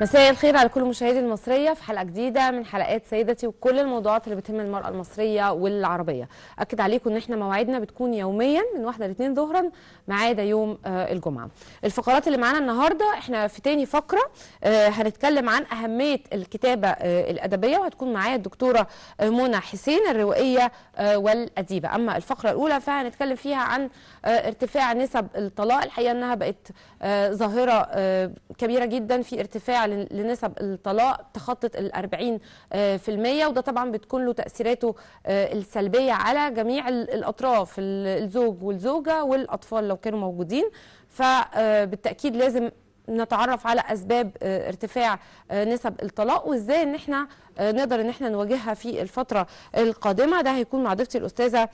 مساء الخير على كل مشاهدي المصرية في حلقة جديدة من حلقات سيدتي وكل الموضوعات اللي بتهم المرأة المصرية والعربية. أكد عليكم إن إحنا مواعيدنا بتكون يوميا من 1 ل 2 ظهرا ما عدا يوم الجمعة. الفقرات اللي معانا النهاردة إحنا في تاني فقرة هنتكلم عن أهمية الكتابة الأدبية، وهتكون معايا الدكتورة منى حسين الروائية والأديبة. أما الفقرة الأولى فهنتكلم فيها عن ارتفاع نسب الطلاق. الحقيقة أنها بقت ظاهرة كبيرة جدا في ارتفاع لنسب الطلاق تخطت 40%، وده طبعا بتكون له تأثيراته السلبية على جميع الأطراف، الزوج والزوجة والأطفال لو كانوا موجودين. فبالتأكيد لازم نتعرف على أسباب ارتفاع نسب الطلاق وإزاي إن احنا نقدر إن احنا نواجهها في الفترة القادمة. ده هيكون مع ضيفتي الأستاذة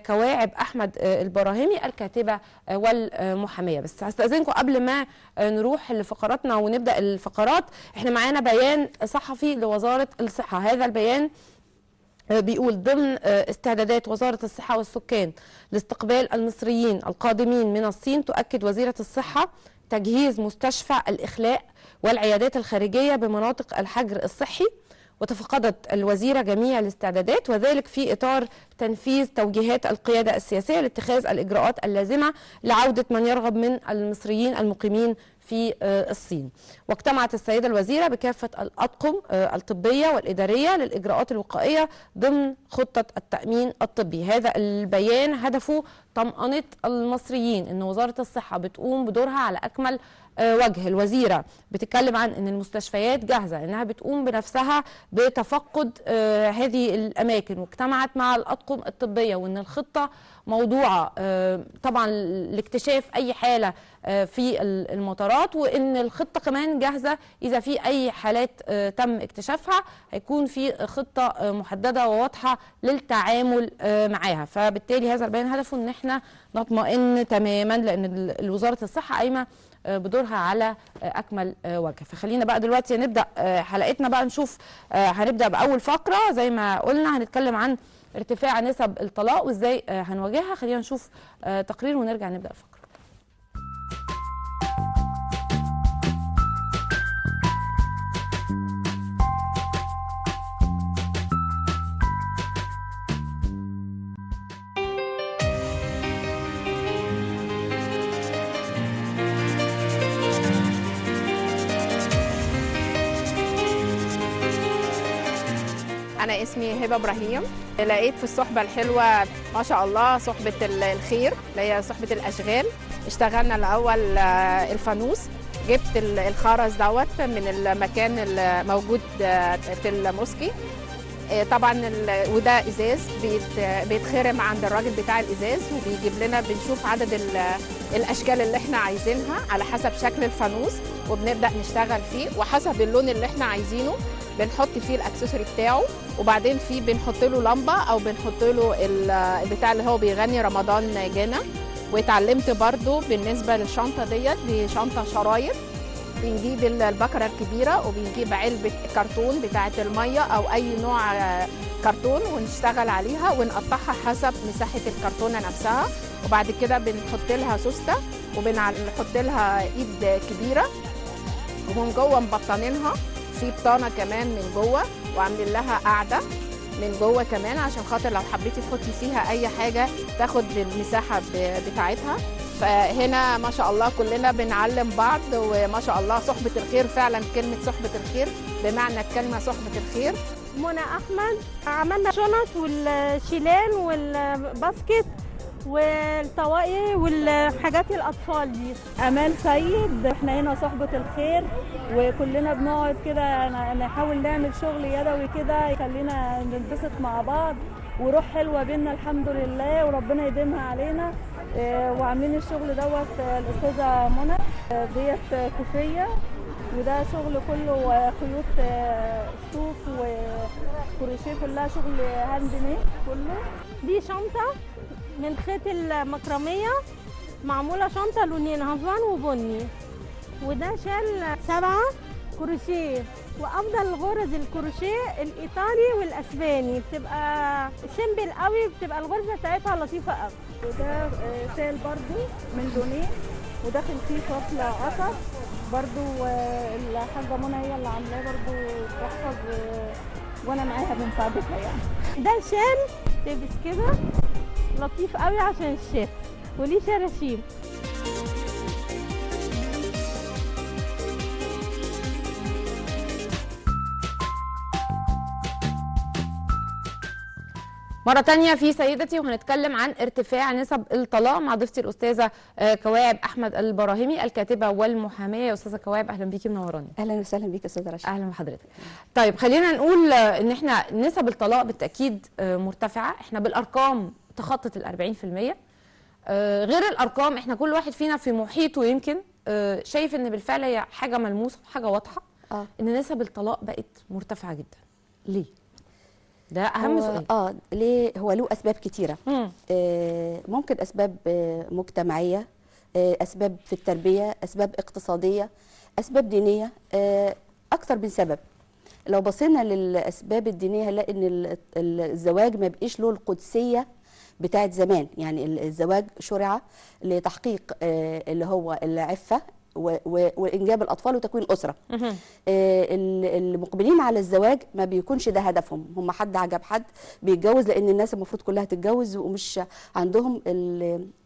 كواعب أحمد البراهيمي الكاتبة والمحامية. بس هستأذنكم قبل ما نروح لفقراتنا ونبدأ الفقرات، احنا معانا بيان صحفي لوزارة الصحة. هذا البيان بيقول: ضمن استعدادات وزارة الصحة والسكان لاستقبال المصريين القادمين من الصين، تؤكد وزيرة الصحة تجهيز مستشفى الإخلاء والعيادات الخارجية بمناطق الحجر الصحي. وتفقدت الوزيرة جميع الاستعدادات، وذلك في إطار تنفيذ توجيهات القيادة السياسية لاتخاذ الإجراءات اللازمة لعودة من يرغب من المصريين المقيمين في الصين. واجتمعت السيدة الوزيرة بكافة الأطقم الطبية والإدارية للإجراءات الوقائية ضمن خطة التأمين الطبي. هذا البيان هدفه طمأنة المصريين أن وزارة الصحة بتقوم بدورها على أكمل وجه. الوزيرة بتتكلم عن أن المستشفيات جاهزة، أنها بتقوم بنفسها بتفقد هذه الأماكن، واجتمعت مع الأطقم الطبية وأن الخطة موضوعة طبعا لاكتشاف أي حالة في المطارات، وأن الخطة كمان جاهزة إذا في أي حالات تم اكتشافها هيكون في خطة محددة وواضحة للتعامل معاها. فبالتالي هذا البيان هدفه أن احنا نطمئن تماما، لأن وزارة الصحة قايمة بدورها على أكمل وجه. فخلينا بقى دلوقتي نبدأ حلقتنا بقى، نشوف هنبدأ بأول فقرة زي ما قلنا هنتكلم عن ارتفاع نسب الطلاق وإزاي هنواجهها. خلينا نشوف تقرير ونرجع نبدأ الفقرة. أنا اسمي هبة إبراهيم. لقيت في الصحبة الحلوة ما شاء الله صحبة الخير اللي هي صحبة الأشغال. اشتغلنا الأول الفانوس، جبت الخرز دوت من المكان الموجود في الموسكي طبعا، وده ازاز بيتخرم عند الراجل بتاع الازاز، وبيجيب لنا بنشوف عدد الاشكال اللي احنا عايزينها على حسب شكل الفانوس، وبنبدا نشتغل فيه وحسب اللون اللي احنا عايزينه بنحط فيه الاكسسوري بتاعه، وبعدين فيه بنحط له لمبه او بنحط له البتاع اللي هو بيغني رمضان جانا. واتعلمت برضو بالنسبه للشنطه دي شنطه شرايط، بنجيب البكرة الكبيرة وبنجيب علبة كرتون بتاعة المية أو أي نوع كرتون ونشتغل عليها ونقطعها حسب مساحة الكرتونة نفسها، وبعد كده بنحط لها سوستة وبنحط لها إيد كبيرة، ومن جوه مبطنينها في بطانة كمان من جوه، وعاملين لها قاعدة من جوه كمان عشان خاطر لو حبيتي تحطي فيها أي حاجة تاخد المساحة بتاعتها. فهنا ما شاء الله كلنا بنعلم بعض، وما شاء الله صحبة الخير، فعلا كلمة صحبة الخير بمعنى الكلمة صحبة الخير. منى أحمد. عملنا شنط والشيلان والباسكت والطواقي والحاجات الأطفال دي. أمان سيد. احنا هنا صحبة الخير وكلنا بنقعد كده نحاول نعمل شغل يدوي كده يخلينا ننبسط مع بعض، وروح حلوة بينا الحمد لله وربنا يديمها علينا. وعاملين الشغل دوت الأستاذة منى. ديت كوفية، وده شغل كله خيوط صوف وكروشيه، كلها شغل هاند ميد كله. دي شنطة من خيط المكرمية، معمولة شنطة لونين هافان وبني، وده شال 7 كروشيه. وافضل غرز الكروشيه الايطالي والاسباني بتبقى سيمبل قوي، بتبقى الغرزه بتاعتها لطيفه قوي. وده شال برضو من لونين وداخل فيه فصل قطر برضو الحاجه منى هي اللي عاملاه برضو تحفه وانا معاها بمساعدتها يعني. ده شال تلبس كده لطيف قوي عشان الشيف وليه شراشيب. مرة تانية في سيدتي، وهنتكلم عن ارتفاع نسب الطلاق مع ضيفتي الأستاذة كواعب أحمد البراهيمي، الكاتبة والمحامية. يا أستاذة كواعب أهلا بيكي، منوراني. اهلا وسهلا بيك يا استاذه رشا. أهلا بحضرتك. طيب خلينا نقول إن احنا نسب الطلاق بالتأكيد مرتفعة، احنا بالأرقام تخطت ال 40%. غير الأرقام احنا كل واحد فينا في محيطه يمكن شايف إن بالفعل هي حاجة ملموسة وحاجة واضحة إن نسب الطلاق بقت مرتفعة جدا. ليه؟ ده اهم سؤال. ليه؟ هو له اسباب كتيره. ممكن اسباب مجتمعيه، اسباب في التربيه، اسباب اقتصاديه، اسباب دينيه، اكتر من سبب. لو بصينا للاسباب الدينيه هنلاقي ان الزواج ما بقيش له القدسيه بتاعت زمان. يعني الزواج شرع لتحقيق اللي هو العفه وانجاب الاطفال وتكوين اسره. المقبلين على الزواج ما بيكونش ده هدفهم، هم حد عجب حد بيتجوز، لان الناس المفروض كلها تتجوز ومش عندهم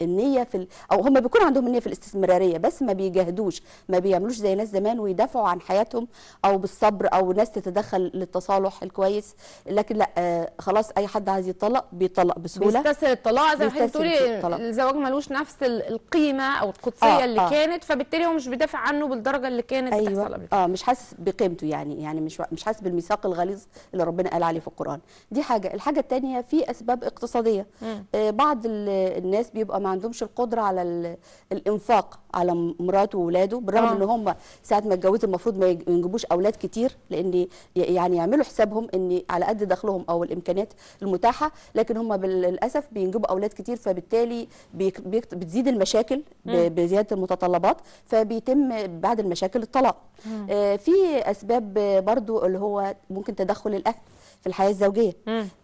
النيه او هم بيكون عندهم النيه في الاستثماريه، بس ما بيجاهدوش، ما بيعملوش زي ناس زمان ويدافعوا عن حياتهم او بالصبر او ناس تتدخل للتصالح الكويس. لكن لا، خلاص اي حد عايز يطلق بيطلق بسهوله، بيستسهل الطلاق زي ما حضرتك بتقولي. الزواج ملوش نفس القيمه او القدسيه اللي كانت، فبالتالي هو مش بيدافع عنه بالدرجه اللي كانت بتحصل قبل كده. مش حاسس بقيمته، يعني مش حاسس بالميثاق الغليظ اللي ربنا قال عليه في القرآن. دي حاجه. الحاجه الثانيه في اسباب اقتصاديه. بعض الناس بيبقى ما عندهمش القدره على الانفاق على مراته واولاده، بالرغم ان هم ساعه ما اتجوزوا المفروض ما ينجبوش اولاد كتير، لان يعني يعملوا حسابهم ان على قد دخلهم او الامكانيات المتاحه، لكن هم للاسف بينجبوا اولاد كتير، فبالتالي بتزيد المشاكل بزياده المتطلبات، فبيتم بعد المشاكل الطلاق. في اسباب برضو اللي هو ممكن تدخل الاهل في الحياه الزوجيه.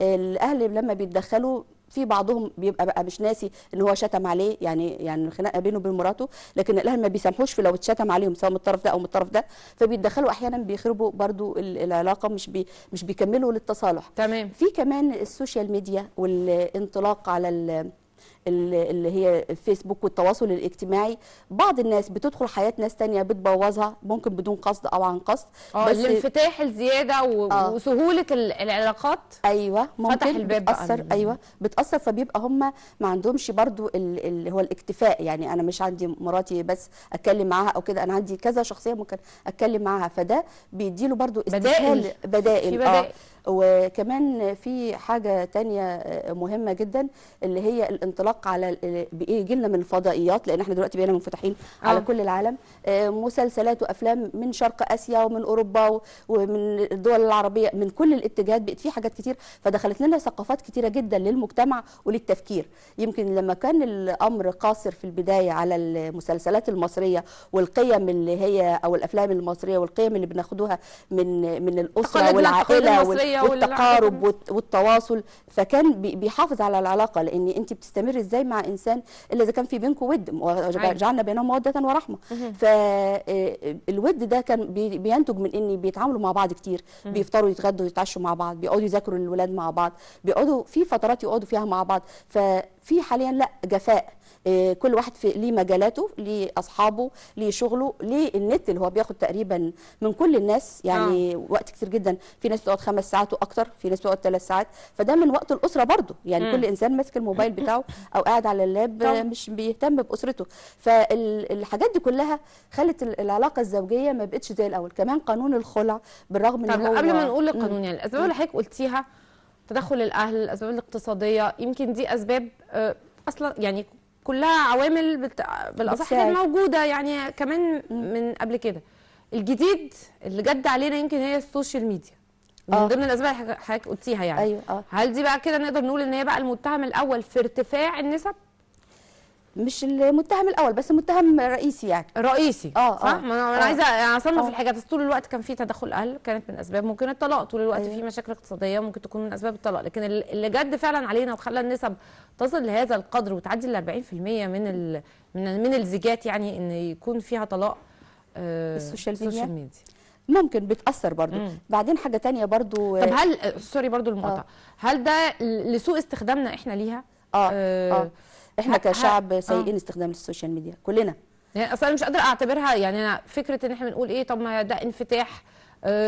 الاهل لما بيتدخلوا في بعضهم بيبقى بقى مش ناسي ان هو شتم عليه، يعني الخناقه بينه وبين مراته، لكن الاهل ما بيسامحوش في لو اتشتم عليهم سواء من الطرف ده او من الطرف ده، فبيتدخلوا احيانا بيخربوا برضو العلاقه، مش بيكملوا للتصالح. تمام. في كمان السوشيال ميديا والانطلاق على اللي هي الفيسبوك والتواصل الاجتماعي. بعض الناس بتدخل حياة ناس تانية بتبوظها، ممكن بدون قصد او عن قصد. بس الانفتاح الزيادة وسهولة العلاقات ايوه ممكن فتح الباب بتأثر. ايوه بتأثر، فبيبقى هم ما عندهمش برضو اللي هو الاكتفاء. يعني انا مش عندي مراتي بس اتكلم معاها او كده، انا عندي كذا شخصية ممكن اتكلم معاها، فده بيديله برضو استسهال بدائل. وكمان في حاجة تانية مهمة جدا اللي هي الانطلاق على بيجي لنا من الفضائيات، لان احنا دلوقتي بقينا منفتحين على كل العالم. مسلسلات وافلام من شرق اسيا ومن اوروبا ومن الدول العربيه، من كل الاتجاهات بقت في حاجات كتير، فدخلت لنا ثقافات كتيره جدا للمجتمع وللتفكير. يمكن لما كان الامر قاصر في البدايه على المسلسلات المصريه والقيم اللي هي او الافلام المصريه والقيم اللي بناخدوها من الاسره والعائله والتقارب والتواصل، فكان بيحافظ على العلاقه، لان انت بتستمر ازاي مع انسان الا اذا كان في بينكم ود، وجعلنا بينهم موده ورحمه. فالود ده كان بينتج من ان بيتعاملوا مع بعض كتير، بيفطروا يتغدوا يتعشوا مع بعض، بيقعدوا يذاكروا للولاد مع بعض، بيقعدوا في فترات يقعدوا فيها مع بعض. ففي حاليا لا، جفاء، كل واحد ليه مجالاته، ليه اصحابه، ليه شغله، ليه النت اللي هو بياخد تقريبا من كل الناس، يعني وقت كتير جدا. في ناس بتقعد 5 ساعات واكتر، في ناس بتقعد 3 ساعات، فده من وقت الاسره برضه. يعني كل انسان ماسك الموبايل بتاعه او قاعد على اللاب مش بيهتم باسرته. فالحاجات دي كلها خلت العلاقه الزوجيه ما بقتش زي الاول. كمان قانون الخلع بالرغم ان هو قبل ما نقول القانون، يعني الاسباب اللي حضرتك قلتيها، تدخل الاهل، الاسباب الاقتصاديه، يمكن دي اسباب اصلا يعني كلها عوامل بالاصح موجوده يعني كمان من قبل كده. الجديد اللي جد علينا يمكن هي السوشيال ميديا من ضمن الاسباب اللي حضرتك قلتيها يعني. ايوه. هل دي بقى كده نقدر نقول ان هي بقى المتهم الاول في ارتفاع النسب؟ مش المتهم الاول بس المتهم الرئيسي، يعني رئيسي. صح. ما انا عايزه اصنف الحاجه، بس طول الوقت كان في تدخل اهل، كانت من اسباب ممكن الطلاق، طول الوقت في مشاكل اقتصاديه ممكن تكون من اسباب الطلاق، لكن اللي جد فعلا علينا وخلى النسب تصل لهذا القدر وتعدي ال 40% من الزيجات، يعني ان يكون فيها طلاق، السوشيال ميديا ممكن بتأثر برضو. بعدين حاجة تانية برضو. طب هل سوري برضو المقاطعة، هل ده لسوء استخدامنا احنا ليها؟ احنا كشعب سيئين استخدام السوشيال ميديا كلنا. يعني اصلا مش قادره اعتبرها، يعني انا فكره ان احنا بنقول ايه، طب ما ده انفتاح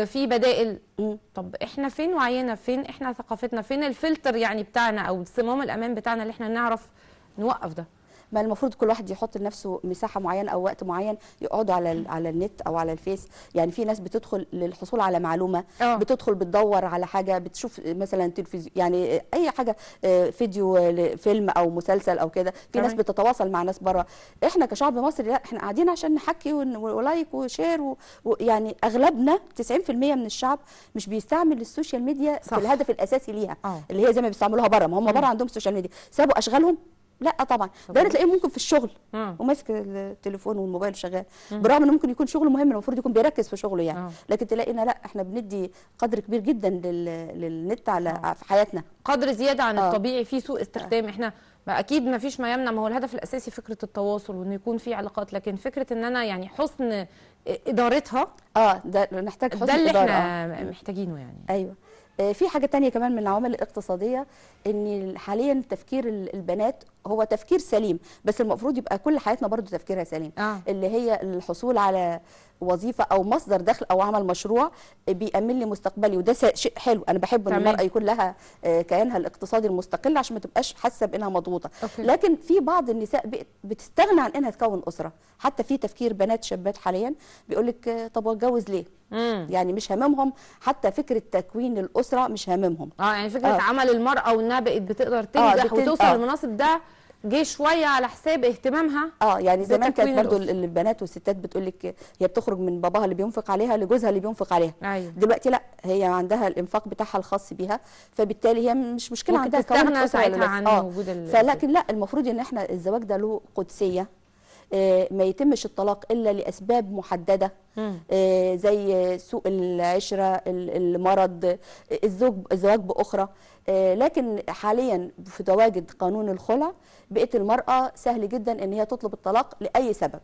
في بدائل. طب احنا فين وعينا، فين احنا ثقافتنا، فين الفلتر يعني بتاعنا او صمام الامان بتاعنا اللي احنا نعرف نوقف ده؟ ما المفروض كل واحد يحط لنفسه مساحه معينه او وقت معين يقعدوا على النت او على الفيس. يعني في ناس بتدخل للحصول على معلومه، بتدخل بتدور على حاجه، بتشوف مثلا تلفزيون، يعني اي حاجه، فيديو فيلم او مسلسل او كده. في ناس بتتواصل مع ناس بره. احنا كشعب مصري لا، احنا قاعدين عشان نحكي ولايك وشير يعني اغلبنا 90% من الشعب مش بيستعمل السوشيال ميديا في الهدف الاساسي ليها، اللي هي زي ما بيستعملوها بره. ما هم بره عندهم السوشيال ميديا، سابوا اشغالهم؟ لا طبعا. ده تلاقيه ممكن في الشغل وماسك التليفون والموبايل شغال، برغم انه ممكن يكون شغله مهم، المفروض يكون بيركز في شغله يعني. لكن تلاقينا لا، احنا بندي قدر كبير جدا للنت على في حياتنا، قدر زياده عن الطبيعي، في سوء استخدام. احنا اكيد ما فيش ما يمنع، ما هو الهدف الاساسي فكره التواصل وانه يكون في علاقات، لكن فكره ان انا يعني حسن ادارتها ده نحتاج حسن ده اللي إدارة. احنا محتاجينه يعني. ايوه. في حاجة تانية كمان من العوامل الاقتصادية، ان حاليا تفكير البنات هو تفكير سليم، بس المفروض يبقى كل حياتنا برضو تفكيرها سليم. اللي هي الحصول على وظيفة او مصدر دخل او عمل مشروع بيأمن لي مستقبلي، وده شيء حلو. انا بحب ان المرأة يكون لها كيانها الاقتصادي المستقل عشان ما تبقاش حاسة بانها مضغوطة. لكن في بعض النساء بتستغنى عن انها تكون اسرة. حتى في تفكير بنات شابات حاليا بيقول لك طب واتجوز ليه؟ يعني مش هاممهم حتى فكره تكوين الاسره، مش هاممهم. يعني فكره عمل المراه وانها بقت بتقدر تنجح وتوصل للمناصب، ده جه شويه على حساب اهتمامها. يعني زمان كانت برضو البنات والستات بتقول لك هي بتخرج من باباها اللي بينفق عليها لجوزها اللي بينفق عليها. دلوقتي لا، هي عندها الانفاق بتاعها الخاص بيها، فبالتالي هي مش مشكله عندها تستغنى ساعتها عن وجود فلكن لا، المفروض ان احنا الزواج ده له قدسيه. ما يتمش الطلاق الا لاسباب محدده، زي سوء العشره، المرض، الزواج باخرى. لكن حاليا في تواجد قانون الخلع بقت المراه سهل جدا ان هي تطلب الطلاق لاي سبب.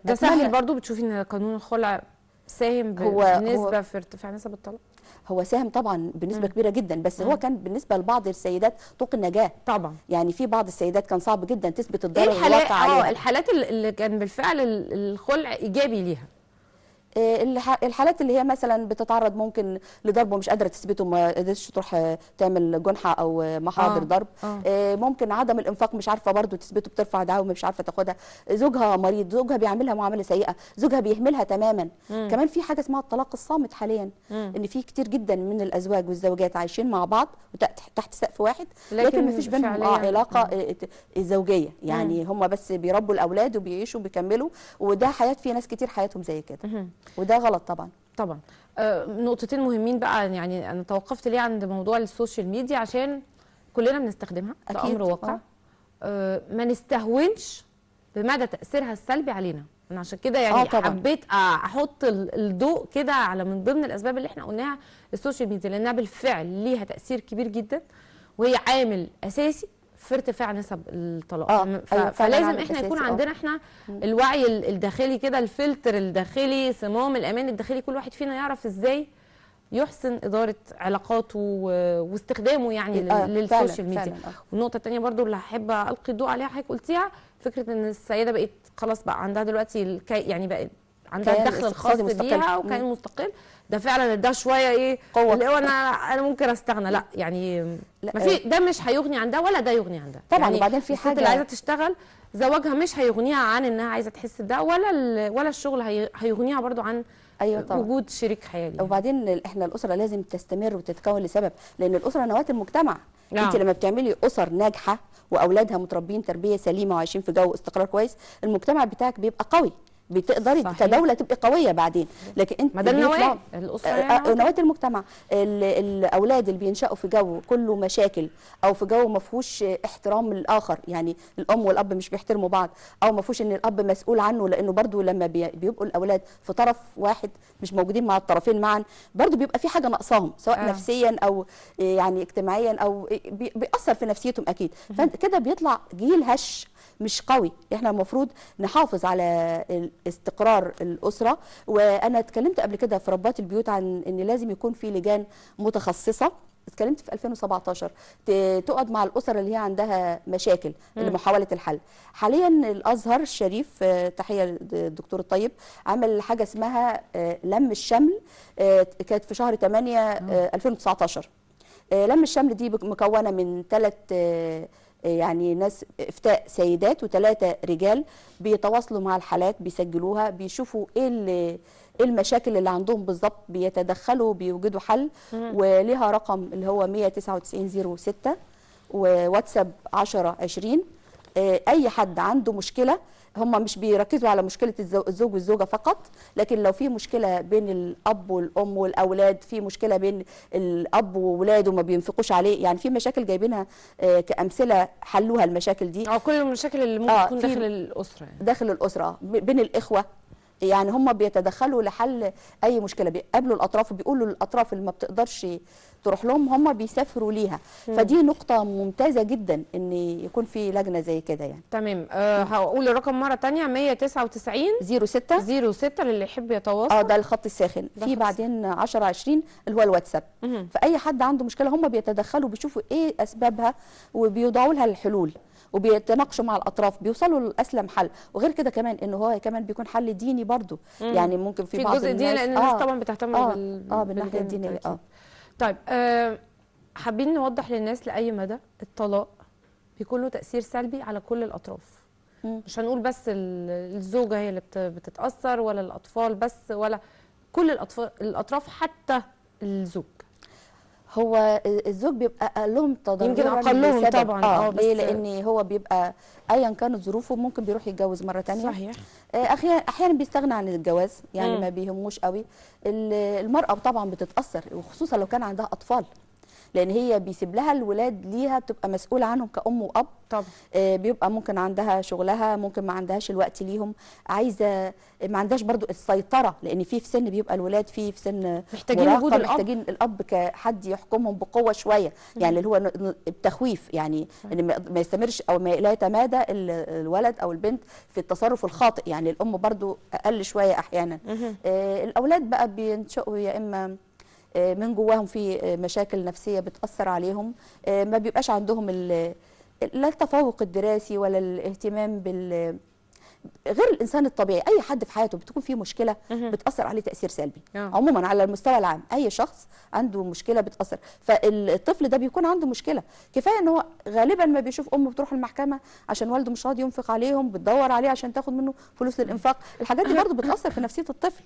ده سهل برضو. بتشوفي ان قانون الخلع ساهم بنسبه في ارتفاع نسب الطلاق؟ هو ساهم طبعا بنسبه كبيره جدا، بس هو كان بالنسبه لبعض السيدات طوق النجاه طبعا. يعني في بعض السيدات كان صعب جدا تثبت الضرر الواقع عليها. الحالات اللي كان بالفعل الخلع ايجابي ليها، الحالات اللي هي مثلا بتتعرض ممكن لضرب ومش قادره تثبته، ما قدرتش تروح تعمل جنحه او محاضر ضرب. ممكن عدم الانفاق مش عارفه برضو تثبته، بترفع دعوه مش عارفه تاخدها. زوجها مريض، زوجها بيعملها معامله سيئه، زوجها بيهملها تماما. كمان في حاجه اسمها الطلاق الصامت حاليا، ان في كتير جدا من الازواج والزوجات عايشين مع بعض تحت سقف واحد، لكن ما فيش بينهم علاقه زوجيه. يعني هم بس بيربوا الاولاد وبيعيشوا وبيكملوا، وده حياه في ناس كتير حياتهم زي كده، وده غلط طبعا. طبعا. نقطتين مهمين بقى، يعني انا توقفت ليه عند موضوع السوشيال ميديا عشان كلنا بنستخدمها، ده امر واقع. ما نستهونش بمدى تاثيرها السلبي علينا. انا عشان كده يعني حبيت احط الضوء كده على من ضمن الاسباب اللي احنا قلناها السوشيال ميديا، لانها بالفعل ليها تاثير كبير جدا، وهي عامل اساسي في ارتفاع نسب الطلاق. فلازم احنا يكون عندنا احنا الوعي الداخلي كده، الفلتر الداخلي، صمام الامان الداخلي، كل واحد فينا يعرف ازاي يحسن اداره علاقاته واستخدامه يعني للسوشيال ميديا. والنقطه الثانيه برضو اللي هحب القي الضوء عليها حضرتك قلتيها، فكره ان السيده بقت خلاص بقى عندها دلوقتي يعني بقت عندها الدخل الخاص بيها وكيان مستقل. ده فعلا ده شويه ايه قوه، اللي هو انا ممكن استغنى. لا يعني ما في ده مش هيغني عن ده ولا ده يغني عن ده طبعا. يعني وبعدين في حاجه، اللي عايزه تشتغل زواجها مش هيغنيها عن انها عايزه تحس بده، ولا الشغل هيغنيها برضو عن وجود شريك حياه. وبعدين احنا الاسره لازم تستمر وتتكون لسبب، لان الاسره نواه المجتمع. انت لما بتعملي اسر ناجحه واولادها متربيين تربيه سليمه وعايشين في جو استقرار كويس، المجتمع بتاعك بيبقى قوي، بتقدري كدوله تبقي قويه بعدين. لكن انت ما ده النواه الاسره يعني نواه المجتمع. الاولاد اللي بينشأوا في جو كله مشاكل، او في جو ما فيهوش احترام للاخر، يعني الام والاب مش بيحترموا بعض، او ما فيهوش ان الاب مسؤول عنه، لانه برضو لما بيبقوا الاولاد في طرف واحد مش موجودين مع الطرفين معا، برضو بيبقى في حاجه ناقصاهم، سواء نفسيا او يعني اجتماعيا، او بيأثر في نفسيتهم اكيد. فكده بيطلع جيل هش مش قوي. احنا المفروض نحافظ على استقرار الاسره. وانا اتكلمت قبل كده في ربات البيوت عن ان لازم يكون في لجان متخصصه. اتكلمت في 2017 تقعد مع الاسر اللي هي عندها مشاكل لمحاوله الحل. حاليا الازهر الشريف، تحيه للدكتور الطيب، عمل حاجه اسمها لم الشمل، كانت في شهر 8 2019. لم الشمل دي مكونه من 3 يعني ناس افتاء سيدات و3 رجال، بيتواصلوا مع الحالات، بيسجلوها، بيشوفوا ايه المشاكل اللي عندهم بالظبط، بيتدخلوا، بيوجدوا حل. وليها رقم اللي هو 19906 وواتساب 1020. اي حد عنده مشكله، هم مش بيركزوا على مشكله الزوج والزوجه فقط، لكن لو في مشكله بين الاب والام والاولاد، في مشكله بين الاب وولاده ما بينفقوش عليه، يعني في مشاكل جايبينها كامثله حلوها المشاكل دي. كل المشاكل اللي ممكن تكون داخل الاسره يعني. داخل الاسره بين الاخوه، يعني هم بيتدخلوا لحل اي مشكله، بيقابلوا الاطراف وبيقولوا للاطراف اللي ما بتقدرش تروح لهم هم بيسافروا ليها. فدي نقطه ممتازه جدا ان يكون في لجنه زي كده يعني. تمام. هقول الرقم مره ثانيه: 199 06 للي يحب يتواصل. ده الخط الساخن. في بعدين 1020 اللي هو الواتساب. فاي حد عنده مشكله هم بيتدخلوا، بيشوفوا ايه اسبابها وبيوضعوا لها الحلول، وبيتناقشوا مع الاطراف، بيوصلوا لاسلم حل. وغير كده كمان ان هو كمان بيكون حل ديني برضو. يعني ممكن في بعض جزء ديني، لان الناس طبعا بتهتم بالناحيه الدينيه. طيب، حابين نوضح للناس لاي مدى الطلاق بيكون له تاثير سلبي على كل الاطراف. مش هنقول بس الزوجه هي اللي بتتاثر، ولا الاطفال بس، ولا كل الاطراف، حتى الزوج. هو الزوج بيبقى اقلهم تضررا، يمكن اقلهم طبعا. ليه؟ لان هو بيبقى ايا كانت ظروفه ممكن بيروح يتجوز مره ثانيه. صحيح. احيانا بيستغنى عن الجواز، يعني ما بيهموش قوي. المراه طبعا بتتاثر، وخصوصا لو كان عندها اطفال، لان هي بيسيب لها الولاد ليها، بتبقى مسؤوله عنهم كأم وأب. طبعا. بيبقى ممكن عندها شغلها، ممكن ما عندهاش الوقت ليهم، عايزه ما عندهاش برضو السيطره، لان في سن بيبقى الولاد في سن محتاجين وجود الاب، محتاجين الاب كحد يحكمهم بقوه شويه، يعني اللي هو التخويف، يعني ان ما يستمرش او لا يتمادى الولد او البنت في التصرف الخاطئ. يعني الام برضو اقل شويه احيانا. الاولاد بقى بينشأوا يا اما من جواهم في مشاكل نفسيه بتاثر عليهم، ما بيبقاش عندهم لا التفوق الدراسي ولا الاهتمام غير الانسان الطبيعي. اي حد في حياته بتكون فيه مشكله بتاثر عليه تاثير سلبي. عموما على المستوى العام اي شخص عنده مشكله بتاثر. فالطفل ده بيكون عنده مشكله، كفايه ان هو غالبا ما بيشوف امه بتروح المحكمه عشان والده مش راضي ينفق عليهم، بتدور عليه عشان تاخد منه فلوس للانفاق. الحاجات دي برضه بتاثر في نفسيه الطفل.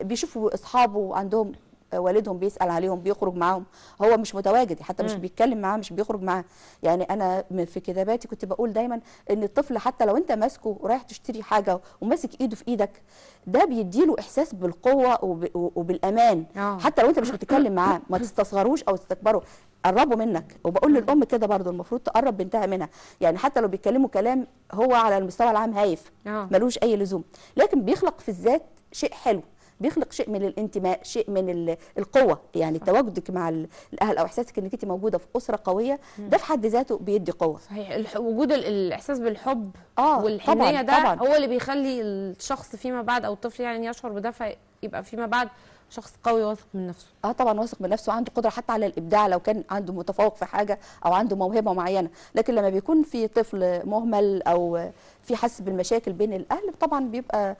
بيشوفوا اصحابه عندهم والدهم بيسأل عليهم، بيخرج معاهم، هو مش متواجد، حتى مش بيتكلم معاه، مش بيخرج معاه. يعني انا في كتاباتي كنت بقول دايما ان الطفل حتى لو انت ماسكه ورايح تشتري حاجه وماسك ايده في ايدك، ده بيديله احساس بالقوه وبالامان. حتى لو انت مش بتتكلم معاه، ما تستصغروش او تستكبره، قربوا منك. وبقول للام كده برضو المفروض تقرب بنتها منها، يعني حتى لو بيتكلموا كلام هو على المستوى العام هايف ملوش اي لزوم، لكن بيخلق في الذات شيء حلو، بيخلق شيء من الانتماء، شيء من القوه. يعني تواجدك مع الاهل او احساسك انك انت موجوده في اسره قويه، ده في حد ذاته بيدي قوه. صحيح. وجود الاحساس بالحب والحنيه ده هو اللي بيخلي الشخص فيما بعد او الطفل يعني يشعر بده، فيبقى فيما بعد شخص قوي واثق من نفسه. طبعا واثق من نفسه، عنده قدره حتى على الابداع لو كان عنده متفوق في حاجه او عنده موهبه معينه. لكن لما بيكون في طفل مهمل او في حس بالمشاكل بين الاهل، طبعا بيبقى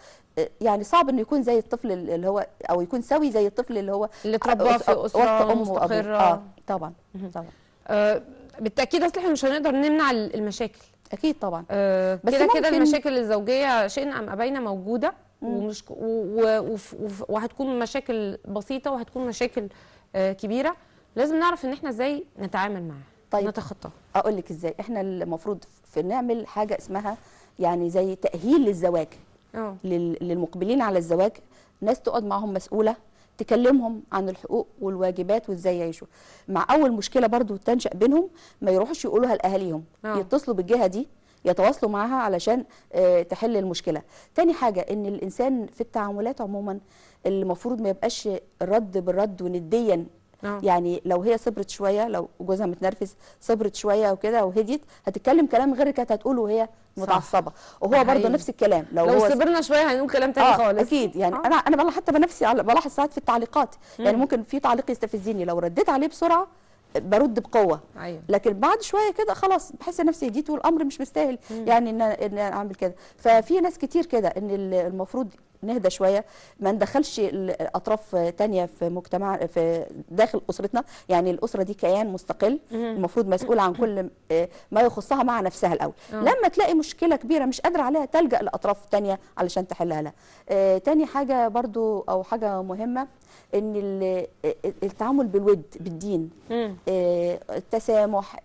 يعني صعب انه يكون زي الطفل اللي هو، او يكون سوي زي الطفل اللي هو اللي اتربى في اسره مستقره. طبعا. بالتاكيد اصل احنا مش هنقدر نمنع المشاكل، اكيد طبعا. بس كده المشاكل الزوجيه شئنا ام ابينا موجوده، ومش وهتكون مشاكل بسيطه وهتكون مشاكل كبيره، لازم نعرف ان احنا ازاي نتعامل معاها. طيب نتخطاها. اقول لك ازاي. احنا المفروض نعمل حاجه اسمها يعني زي تاهيل للزواج. للمقبلين على الزواج، ناس تقعد معهم مسؤوله تكلمهم عن الحقوق والواجبات وازاي يعيشوا. مع اول مشكله برضو تنشأ بينهم ما يروحوش يقولوها لاهاليهم، يتصلوا بالجهه دي يتواصلوا معاها علشان تحل المشكله. تاني حاجه ان الانسان في التعاملات عموما المفروض ما يبقاش الرد بالرد ونديا يعني لو هي صبرت شويه، لو جوزها متنرفز صبرت شويه وكده وهديت، هتتكلم كلام غير كانت هتقوله وهي متعصبه. وهو برضه نفس الكلام، لو هو صبرنا شويه هنقول كلام تاني خالص. اكيد يعني انا بلاحظ حتى بنفسي، بلاحظ ساعات في التعليقات، يعني ممكن في تعليق يستفزني لو رديت عليه بسرعه برد بقوه. أيوة. لكن بعد شويه كده خلاص بحس نفسي هديت والامر مش مستاهل يعني ان اعمل كده. ففي ناس كتير كده ان المفروض نهدى شويه، ما ندخلش اطراف تانية في مجتمع في داخل اسرتنا. يعني الاسره دي كيان مستقل المفروض مسؤول عن كل ما يخصها مع نفسها الاول. لما تلاقي مشكله كبيره مش قادره عليها تلجا لاطراف تانية علشان تحلها لها. تاني حاجه برضو او حاجه مهمه ان التعامل بالود بالدين، التسامح،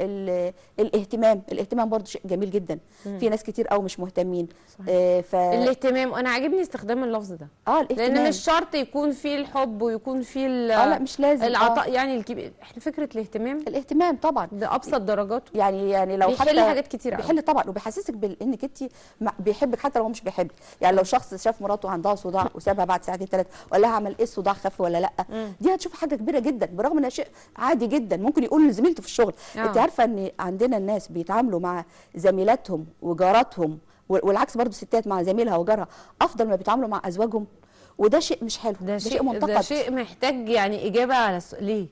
الاهتمام برضو شيء جميل جدا. في ناس كتير قوي مش مهتمين. الاهتمام، انا عاجبني استخدام اللفظ ده. الاهتمام، لان مش شرط يكون فيه الحب ويكون فيه لا مش لازم العطاء. يعني احنا فكره الاهتمام طبعا بابسط درجاته، يعني لو بيحل حاجات كتير قوي. بيحل طبعا، وبيحسسك بانك انت بيحبك حتى لو هو مش بيحبك. يعني لو شخص شاف مراته عندها صداع وسابها بعد ساعتين 3 وقال لها عمل ايه الصداع خف ولا لا، دي هتشوف حاجه كبيره جدا، برغم انها شيء عادي جدا ممكن يقول لزميلته في الشغل. انت عارفه ان عندنا الناس بيتعاملوا مع زميلاتهم وجاراتهم، والعكس برضو الستات مع زميلها وجارها افضل ما بيتعاملوا مع ازواجهم، وده شيء مش حلو، ده شيء منتقد، ده شيء محتاج يعني اجابه على ليه؟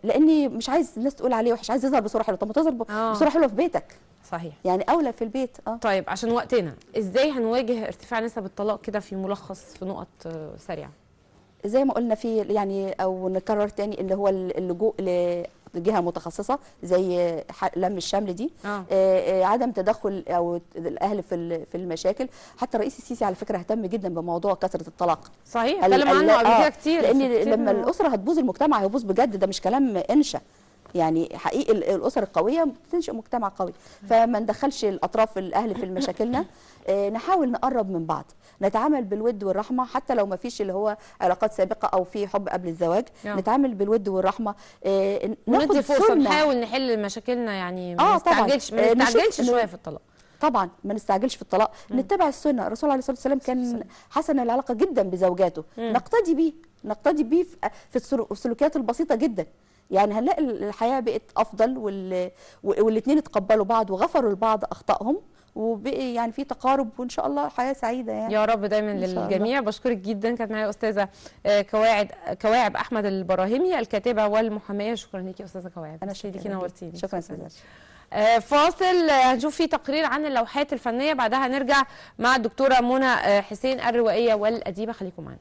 لاني مش عايز الناس تقول عليه وحش، عايز يظهر بصوره حلوه. طب ما تظهر بصوره حلوه في بيتك. صحيح، يعني اولى في البيت. طيب عشان وقتنا، ازاي هنواجه ارتفاع نسب الطلاق كده في ملخص في نقط سريعه؟ زي ما قلنا في يعني، او نكرر تاني، اللي هو اللجوء لجهه متخصصه زي لم الشمل دي. عدم تدخل او الاهل في المشاكل. حتى الرئيس السيسي على فكره اهتم جدا بموضوع كثره الطلاق. صحيح، اتكلم عنه قبل كده كتير. لان لما الاسره هتبوظ المجتمع هيبوظ بجد، ده مش كلام انشا. يعني حقيقي الاسر القويه بتنشئ مجتمع قوي. فما ندخلش الاطراف الاهل في مشاكلنا. نحاول نقرب من بعض، نتعامل بالود والرحمه، حتى لو ما فيش اللي هو علاقات سابقه او في حب قبل الزواج. نتعامل بالود والرحمه. ندي فرصه نحاول نحل مشاكلنا. يعني ما نستعجلش شويه في الطلاق. طبعا ما نستعجلش في الطلاق. نتبع السنه. الرسول عليه الصلاه والسلام كان حسن العلاقه جدا بزوجاته. نقتدي بيه في السلوكيات البسيطه جدا. يعني هنلاقي الحياه بقت افضل، والاثنين اتقبلوا بعض وغفروا لبعض اخطائهم، وبقي يعني في تقارب، وان شاء الله حياه سعيده يعني. يا رب دايما للجميع. بشكرك جدا. كانت معايا استاذه كواعب احمد البراهيمي، الكاتبه والمحاميه. شكرا ليكي يا استاذه كواعب. انا شكرا، نورتيني. شكرا استاذه. فاصل، هنشوف فيه تقرير عن اللوحات الفنيه، بعدها هنرجع مع الدكتوره منى حسين الروائيه والاديبه. خليكم معانا.